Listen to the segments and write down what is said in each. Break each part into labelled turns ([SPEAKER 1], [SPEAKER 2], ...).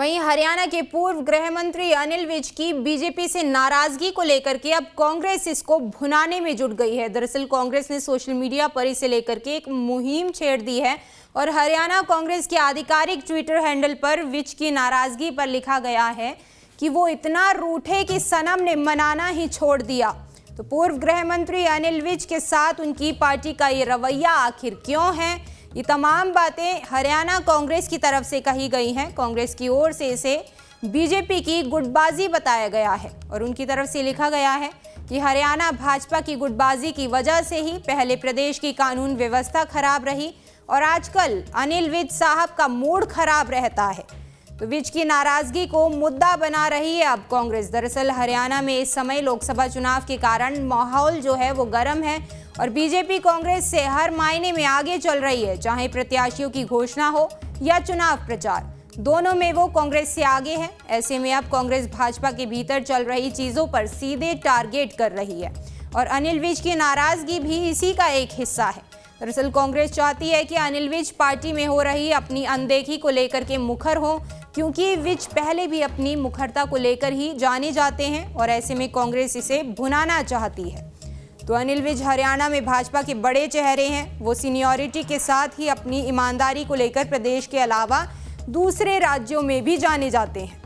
[SPEAKER 1] वहीं हरियाणा के पूर्व गृह मंत्री अनिल विज की बीजेपी से नाराजगी को लेकर के अब कांग्रेस इसको भुनाने में जुट गई है। दरअसल कांग्रेस ने सोशल मीडिया पर इसे लेकर के एक मुहिम छेड़ दी है और हरियाणा कांग्रेस के आधिकारिक ट्विटर हैंडल पर विज की नाराजगी पर लिखा गया है कि वो इतना रूठे कि सनम ने मनाना ही छोड़ दिया। तो पूर्व गृह मंत्री अनिल विज के साथ उनकी पार्टी का ये रवैया आखिर क्यों है, ये तमाम बातें हरियाणा कांग्रेस की तरफ से कही गई हैं। कांग्रेस की ओर से इसे बीजेपी की गुटबाजी बताया गया है और उनकी तरफ से लिखा गया है कि हरियाणा भाजपा की गुटबाजी की वजह से ही पहले प्रदेश की कानून व्यवस्था खराब रही और आजकल अनिल विज साहब का मूड खराब रहता है। तो विज की नाराजगी को मुद्दा बना रही है अब कांग्रेस। दरअसल हरियाणा में इस समय लोकसभा चुनाव के कारण माहौल जो है वो गर्म है और बीजेपी कांग्रेस से हर मायने में आगे चल रही है, चाहे प्रत्याशियों की घोषणा हो या चुनाव प्रचार, दोनों में वो कांग्रेस से आगे है। ऐसे में अब कांग्रेस भाजपा के भीतर चल रही चीजों पर सीधे टारगेट कर रही है और अनिल विज की नाराजगी भी इसी का एक हिस्सा है। दरअसल कांग्रेस चाहती है कि अनिल विज पार्टी में हो रही अपनी अनदेखी को लेकर के मुखर हो, क्योंकि विज पहले भी अपनी मुखरता को लेकर ही जाने जाते हैं और ऐसे में कांग्रेस इसे भुनाना चाहती है। तो अनिल विज हरियाणा में भाजपा के बड़े चेहरे हैं। वो सीनियरिटी के साथ ही अपनी ईमानदारी को लेकर प्रदेश के अलावा दूसरे राज्यों में भी जाने जाते हैं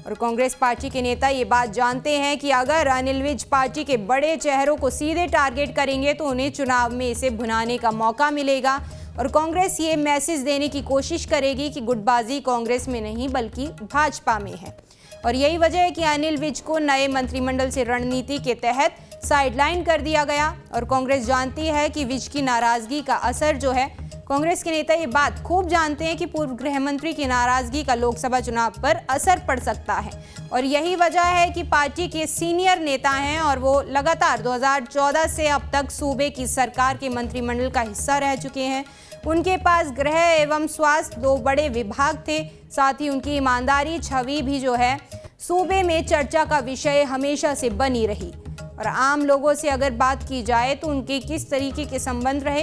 [SPEAKER 1] और कांग्रेस पार्टी के नेता ये बात जानते हैं कि अगर अनिल विज पार्टी के बड़े चेहरों को सीधे टारगेट करेंगे तो उन्हें चुनाव में इसे भुनाने का मौका मिलेगा और कांग्रेस ये मैसेज देने की कोशिश करेगी कि गुटबाजी कांग्रेस में नहीं बल्कि भाजपा में है। और यही वजह है कि अनिल विज को नए मंत्रिमंडल से रणनीति के तहत साइडलाइन कर दिया गया और कांग्रेस जानती है कि विज की नाराजगी का असर जो है, कांग्रेस के नेता ये बात खूब जानते हैं कि पूर्व गृह मंत्री की नाराजगी का लोकसभा चुनाव पर असर पड़ सकता है और यही वजह है कि पार्टी के सीनियर नेता हैं और वो लगातार 2014 से अब तक सूबे की सरकार के मंत्रिमंडल का हिस्सा रह चुके हैं। उनके पास गृह एवं स्वास्थ्य 2 बड़े विभाग थे, साथ ही उनकी ईमानदारी छवि भी जो है सूबे में चर्चा का विषय हमेशा से बनी रही। और आम लोगों से अगर बात की जाए तो उनके किस तरीके के संबंध रहे,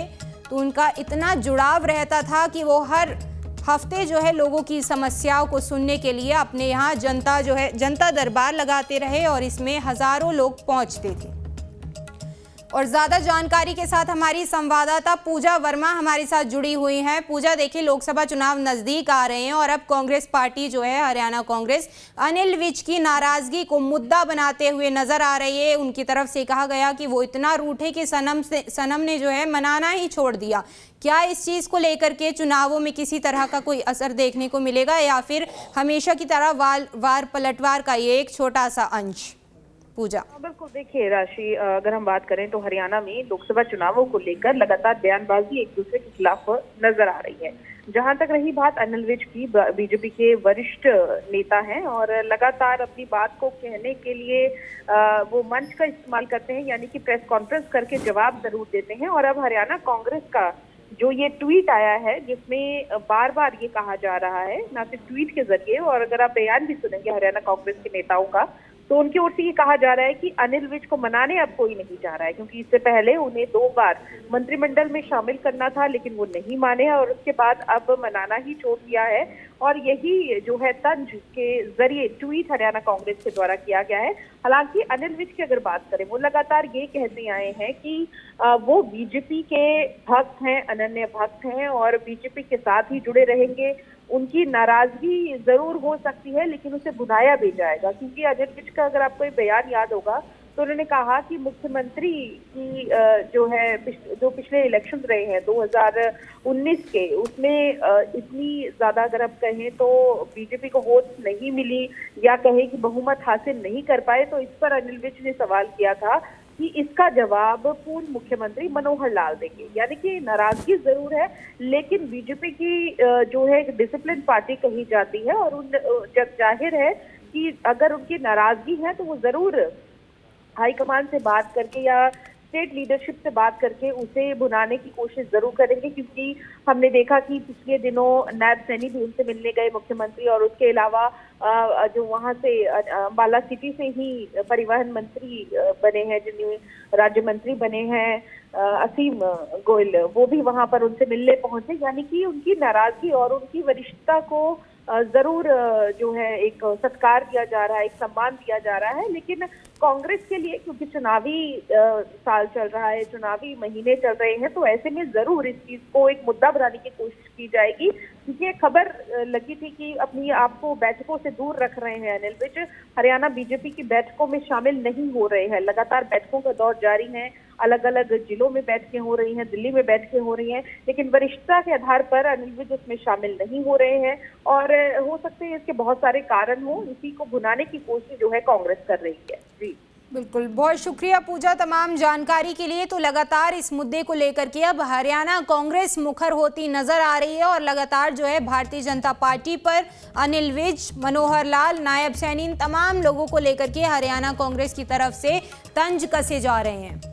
[SPEAKER 1] तो उनका इतना जुड़ाव रहता था कि वो हर हफ्ते जो है लोगों की समस्याओं को सुनने के लिए अपने यहाँ जनता दरबार लगाते रहे और इसमें हजारों लोग पहुँचते थे। और ज़्यादा जानकारी के साथ हमारी संवाददाता पूजा वर्मा हमारे साथ जुड़ी हुई हैं। पूजा, देखिए लोकसभा चुनाव नज़दीक आ रहे हैं और अब कांग्रेस पार्टी जो है हरियाणा कांग्रेस अनिल विज की नाराज़गी को मुद्दा बनाते हुए नज़र आ रही है। उनकी तरफ से कहा गया कि वो इतना रूठे कि सनम ने जो है मनाना ही छोड़ दिया। क्या इस चीज़ को लेकर के चुनावों में किसी तरह का कोई असर देखने को मिलेगा या फिर हमेशा की तरह वार पलटवार का ये एक छोटा सा अंश? पूजा,
[SPEAKER 2] बिल्कुल, देखिए राशि, अगर हम बात करें तो हरियाणा में लोकसभा चुनावों को लेकर लगातार बयानबाजी एक दूसरे के खिलाफ नजर आ रही है। जहां तक रही बात अनिल विज की, बीजेपी के वरिष्ठ नेता हैं और लगातार अपनी बात को कहने के लिए वो मंच का इस्तेमाल करते हैं, यानी कि प्रेस कॉन्फ्रेंस करके जवाब जरूर देते हैं। और अब हरियाणा कांग्रेस का जो ये ट्वीट आया है जिसमें बार बार ये कहा जा रहा है, ना सिर्फ ट्वीट के जरिए, और अगर आप बयान भी सुनेंगे हरियाणा कांग्रेस के नेताओं का, तो उनकी ओर से ये कहा जा रहा है कि अनिल विज को मनाने अब कोई नहीं जा रहा है, क्योंकि इससे पहले उन्हें 2 बार मंत्रिमंडल में शामिल करना था लेकिन वो नहीं माने और उसके बाद अब मनाना ही छोड़ दिया है। और यही जो है तंज के जरिए ट्वीट हरियाणा कांग्रेस के द्वारा किया गया है। हालांकि अनिल विज की अगर बात करें, वो लगातार ये कहते आए हैं कि वो बीजेपी के भक्त हैं, अनन्य भक्त हैं और बीजेपी के साथ ही जुड़े रहेंगे। उनकी नाराजगी जरूर हो सकती है लेकिन उसे भुनाया भी जाएगा, क्योंकि अनिल विज का अगर आपको बयान याद होगा तो उन्होंने कहा कि मुख्यमंत्री की जो पिछले इलेक्शंस रहे हैं 2019 के, उसमें इतनी ज्यादा अगर आप कहें तो बीजेपी को वोट नहीं मिली या कहें कि बहुमत हासिल नहीं कर पाए। तो इस पर अनिल विज ने सवाल किया था कि इसका जवाब पूर्व मुख्यमंत्री मनोहर लाल देंगे। यानी कि नाराजगी जरूर है लेकिन बीजेपी की जो है एक डिसिप्लिन पार्टी कही जाती है और जब जाहिर है कि अगर उनकी नाराजगी है तो वो जरूर हाईकमान से बात करके या स्टेट लीडरशिप से बात करके उसे भुनाने की कोशिश जरूर करेंगे, क्योंकि हमने देखा कि पिछले दिनों नायब सैनी भी उनसे मिलने गए मुख्यमंत्री, और उसके अलावा जो वहां से अंबाला सिटी से ही परिवहन मंत्री बने हैं, जिन्हें राज्य मंत्री बने हैं असीम गोयल, वो भी वहां पर उनसे मिलने पहुंचे। यानी कि उनकी नाराजगी और उनकी वरिष्ठता को जरूर जो है एक सत्कार दिया जा रहा है, एक सम्मान दिया जा रहा है, लेकिन कांग्रेस के लिए क्योंकि चुनावी साल चल रहा है, चुनावी महीने चल रहे हैं, तो ऐसे में जरूर इस चीज को एक मुद्दा बनाने की कोशिश की जाएगी। क्योंकि एक खबर लगी थी कि अपनी आपको बैठकों से दूर रख रहे हैं अनिल विज, हरियाणा बीजेपी की बैठकों में शामिल नहीं हो रहे हैं। लगातार बैठकों का दौर जारी है, अलग अलग जिलों में बैठकें हो रही हैं, दिल्ली में बैठकें हो रही हैं, लेकिन वरिष्ठता के आधार पर अनिल विज उसमें शामिल नहीं हो रहे हैं। और हो सकते हैं इसके बहुत सारे कारण हो, इसी को भुनाने की कोशिश जो है कांग्रेस कर रही है। जी
[SPEAKER 1] बिल्कुल, बहुत शुक्रिया पूजा तमाम जानकारी के लिए। तो लगातार इस मुद्दे को लेकर के अब हरियाणा कांग्रेस मुखर होती नजर आ रही है और लगातार जो है भारतीय जनता पार्टी पर अनिल विज, मनोहर लाल, नायब सैनी, इन तमाम लोगों को लेकर के हरियाणा कांग्रेस की तरफ से तंज कसे जा रहे हैं।